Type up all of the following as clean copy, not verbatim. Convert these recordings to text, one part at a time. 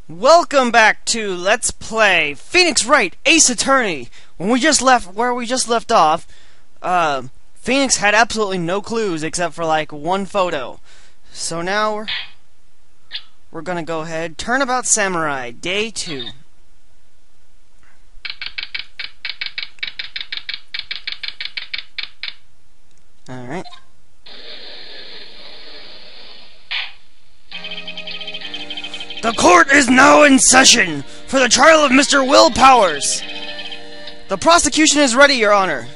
Welcome back to Let's Play Phoenix Wright Ace Attorney. Where we just left off, Phoenix had absolutely no clues except for like one photo. So now we're gonna go ahead. Turnabout Samurai, Day 2. Alright. The court is now in session for the trial of Mr. Will Powers. The prosecution is ready, Your Honor.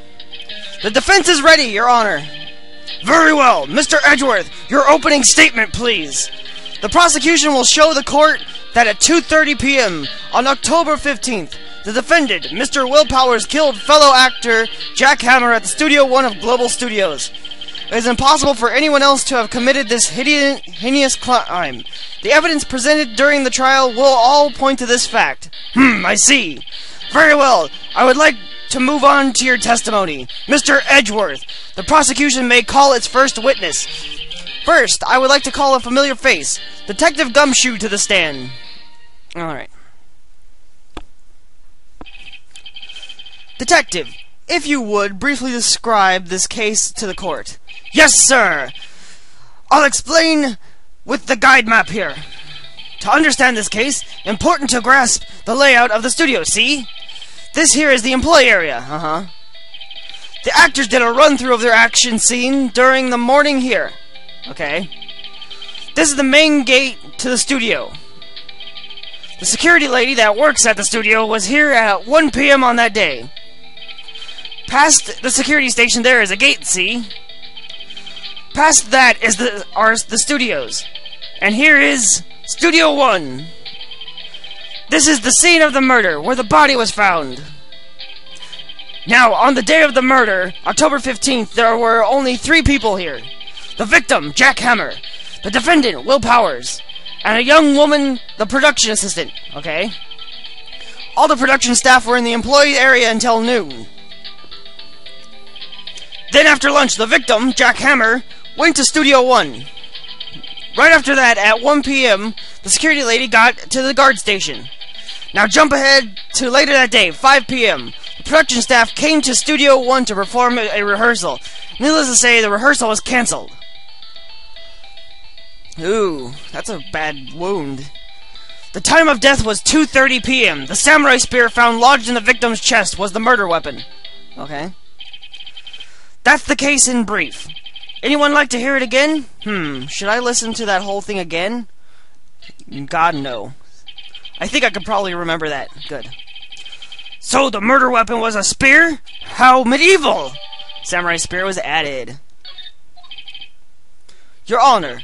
The defense is ready, Your Honor. Very well. Mr. Edgeworth, your opening statement, please. The prosecution will show the court that at 2:30 p.m. on October 15th, the defendant, Mr. Will Powers, killed fellow actor Jack Hammer at the Studio 1 of Global Studios. It is impossible for anyone else to have committed this heinous crime. The evidence presented during the trial will all point to this fact. I see. Very well. I would like to move on to your testimony. Mr. Edgeworth, the prosecution may call its first witness. First, I would like to call a familiar face, Detective Gumshoe, to the stand. Alright. Detective, if you would, briefly describe this case to the court. Yes, sir. I'll explain with the guide map here. To understand this case, important to grasp the layout of the studio, see? This here is the employee area, The actors did a run-through of their action scene during the morning here. Okay. This is the main gate to the studio. The security lady that works at the studio was here at 1 p.m. on that day. Past the security station there is a gate, see? Past that is the studios. And here is Studio 1. This is the scene of the murder, where the body was found. Now, on the day of the murder, October 15th, there were only 3 people here. The victim, Jack Hammer. The defendant, Will Powers. And a young woman, the production assistant. Okay? All the production staff were in the employee area until noon. Then after lunch, the victim, Jack Hammer, went to Studio 1. Right after that, at 1 p.m., the security lady got to the guard station. Now jump ahead to later that day, 5 p.m. The production staff came to Studio 1 to perform a rehearsal. Needless to say, the rehearsal was cancelled. Ooh, that's a bad wound. The time of death was 2:30 p.m. The samurai spear found lodged in the victim's chest was the murder weapon. Okay. That's the case in brief. Anyone like to hear it again? Should I listen to that whole thing again? God, no. I think I could probably remember that. Good. So the murder weapon was a spear? How medieval! Samurai spear was added. Your Honor,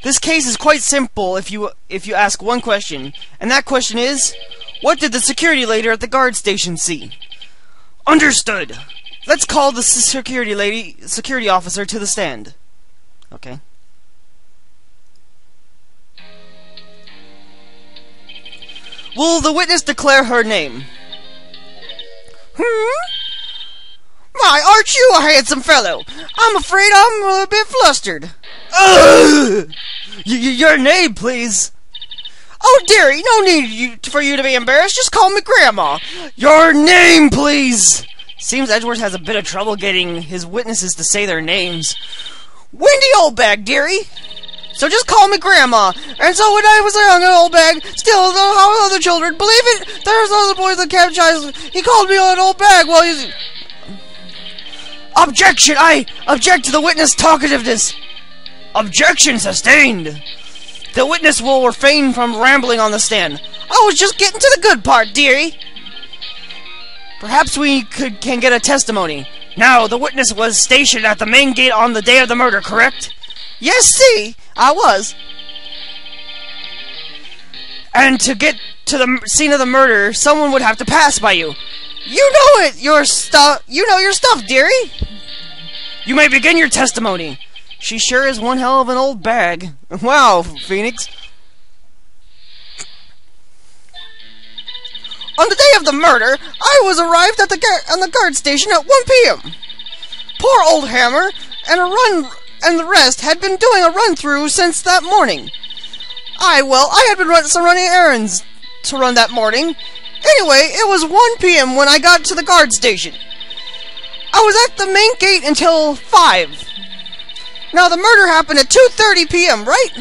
this case is quite simple if you ask one question, and that question is, what did the security lady at the guard station see? Understood. Let's call the security officer to the stand. Okay. Will the witness declare her name? My, aren't you a handsome fellow? I'm afraid I'm a bit flustered. Your name, please. Oh, dearie, no need for you to be embarrassed. Just call me Grandma. Your name, please. Seems Edgeworth has a bit of trouble getting his witnesses to say their names. Wendy Oldbag, dearie. So just call me Grandma. And so when I was a young Oldbag, still how other children believe it, there's other boys that catechized. He called me an old bag while he's... Objection! I object to the witness' talkativeness. Objection sustained. The witness will refrain from rambling on the stand. I was just getting to the good part, dearie. Perhaps we can get a testimony. Now, the witness was stationed at the main gate on the day of the murder, correct? Yes, see, I was. And to get to the scene of the murder, someone would have to pass by you. You know it, your stuff. You know your stuff, dearie. You may begin your testimony. She sure is one hell of an old bag. Wow, Phoenix. On the day of the murder, I was arrived at the guard station at 1 p.m. Poor old Hammer and the rest had been doing a run-through since that morning. I had been running errands to run that morning. Anyway, it was 1 p.m. when I got to the guard station. I was at the main gate until 5. Now, the murder happened at 2:30 p.m., right?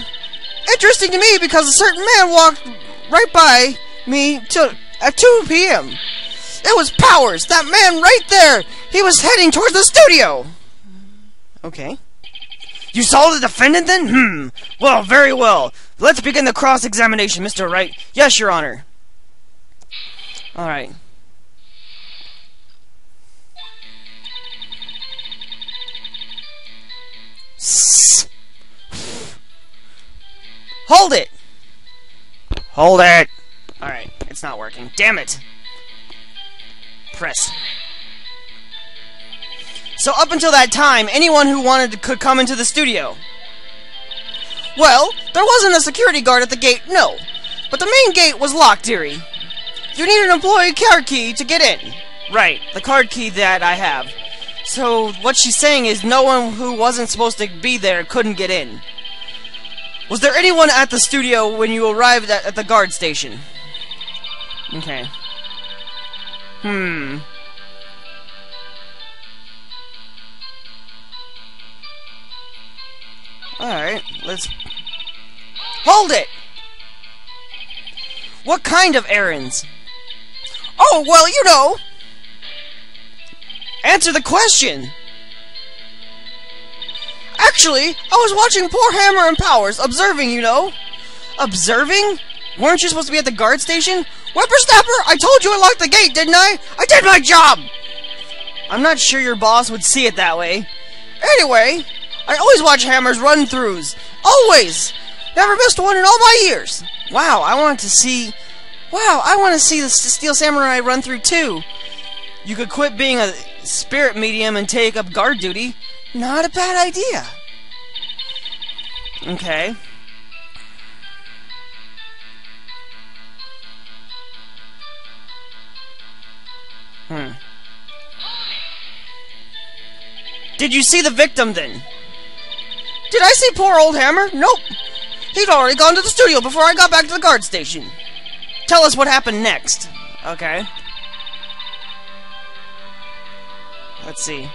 Interesting to me because a certain man walked right by me at 2 p.m. It was Powers, that man right there. He was heading towards the studio. Okay. You saw the defendant then? Well, very well. Let's begin the cross-examination, Mr. Wright. Yes, Your Honor. Alright. Hold it! Hold it! Alright, it's not working. Damn it! Press. So up until that time, anyone who wanted could come into the studio. Well, there wasn't a security guard at the gate, no. But the main gate was locked, dearie. You need an employee card key to get in. Right, the card key that I have. So what she's saying is no one who wasn't supposed to be there couldn't get in. Was there anyone at the studio when you arrived at the guard station? Okay. Alright, let's... Hold it! What kind of errands? Oh, well, you know! Answer the question! Actually, I was watching poor Hammer and Powers, observing, you know. Observing? Weren't you supposed to be at the guard station? Whippersnapper, I told you I locked the gate, didn't I? I did my job! I'm not sure your boss would see it that way. Anyway, I always watch Hammer's run-throughs. Always! Never missed one in all my years. Wow, I want to see the Steel Samurai run-through too. You could quit being a spirit medium and take up guard duty. Not a bad idea. Okay. Did you see the victim then? Did I see poor old Hammer? Nope. He'd already gone to the studio before I got back to the guard station. Tell us what happened next. Okay. Let's see.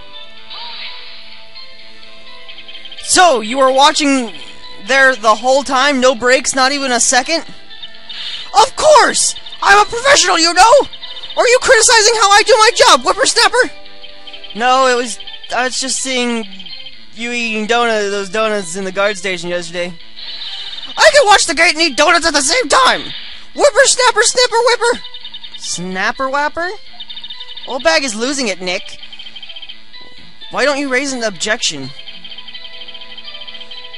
So, you were watching there the whole time? No breaks? Not even a second? Of course! I'm a professional, you know! Or are you criticizing how I do my job, whippersnapper? No, I was just seeing you eating those donuts in the guard station yesterday. I can watch the gate and eat donuts at the same time! Whippersnapper, snipper, whipper! Snapper whapper? Old Bag is losing it, Nick. Why don't you raise an objection?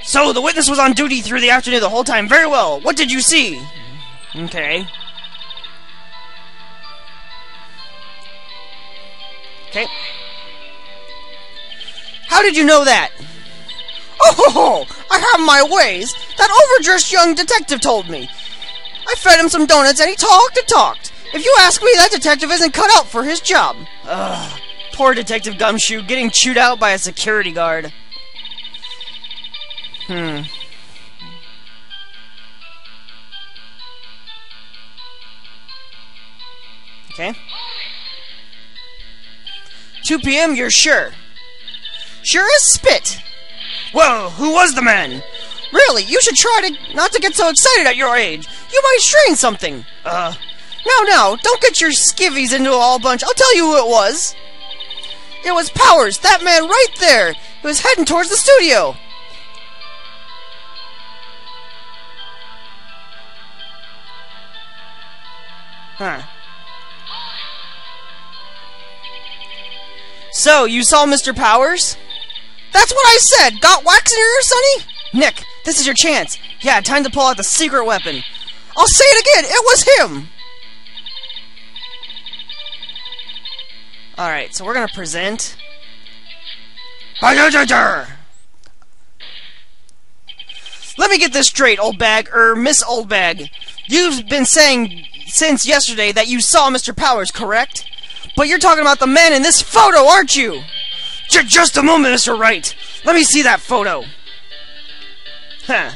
So, the witness was on duty through the afternoon the whole time. Very well. What did you see? Okay. Okay. How did you know that? Oh, I have my ways. That overdressed young detective told me. I fed him some donuts and he talked and talked. If you ask me, that detective isn't cut out for his job. Ugh. Poor Detective Gumshoe getting chewed out by a security guard. Okay. 2 p.m., you're sure? Sure as spit. Well, who was the man? Really, you should try not to get so excited at your age. You might strain something. Now, don't get your skivvies into a all bunch. I'll tell you who it was. It was Powers, that man right there. He was heading towards the studio. Huh. So, you saw Mr. Powers? That's what I said! Got wax in your ear, Sonny? Nick, this is your chance. Yeah, time to pull out the secret weapon. I'll say it again, it was him! Alright, so we're gonna present... Let me get this straight, Old Bag, Miss Old Bag. You've been saying since yesterday that you saw Mr. Powers, correct? But you're talking about the man in this photo, aren't you? Just a moment, Mr. Wright. Let me see that photo. Huh.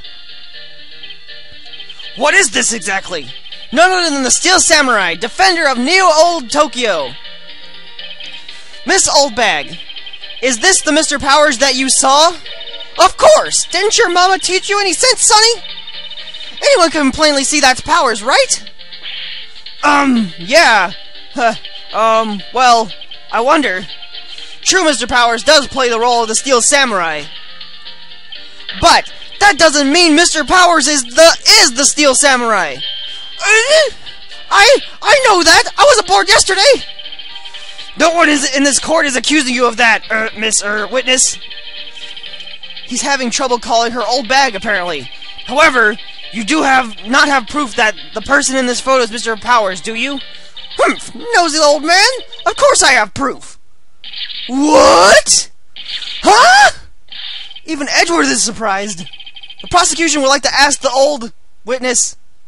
What is this exactly? None other than the Steel Samurai, defender of Neo-Old Tokyo. Miss Oldbag, is this the Mr. Powers that you saw? Of course! Didn't your mama teach you any sense, sonny? Anyone can plainly see that's Powers, right? Yeah. Well, I wonder. True, Mr. Powers does play the role of the Steel Samurai. But that doesn't mean Mr. Powers is the Steel Samurai. I know that. I was aboard yesterday. No one in this court is accusing you of that, Miss Witness. He's having trouble calling her old bag, apparently. However, you do not have proof that the person in this photo is Mr. Powers, do you? Nosy old man. Of course I have proof. What? Huh? Even Edgeworth is surprised. The prosecution would like to ask the old witness,